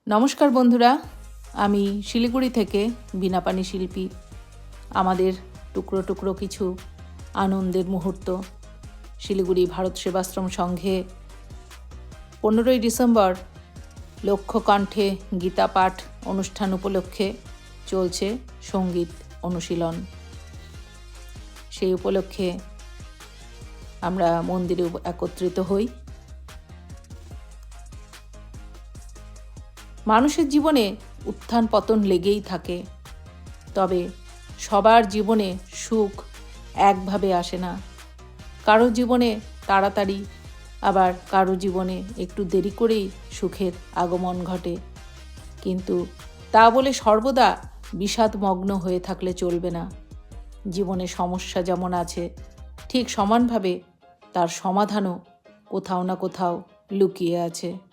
নমস্কার বন্ধুরা, আমি শিলিগুড়ি থেকে বীণাপাণি শিল্পী। আমাদের টুকরো টুকরো কিছু আনন্দের মুহূর্ত। শিলিগুড়ি ভারত সেবাশ্রম সংঘে 15ই ডিসেম্বর লক্ষ্যকণ্ঠে গীতা পাঠ অনুষ্ঠান উপলক্ষে চলছে সঙ্গীত অনুশীলন। সেই উপলক্ষে আমরা মন্দিরে একত্রিত হই। মানুষের জীবনে উত্থান পতন লেগেই থাকে, তবে সবার জীবনে সুখ একভাবে আসে না। কারো জীবনে তাড়াতাড়ি, আবার কারো জীবনে একটু দেরি করেই সুখের আগমন ঘটে। কিন্তু তা বলে সর্বদা বিষাদমগ্ন হয়ে থাকলে চলবে না। জীবনে সমস্যা যেমন আছে, ঠিক সমানভাবে তার সমাধানও কোথাও না কোথাও লুকিয়ে আছে।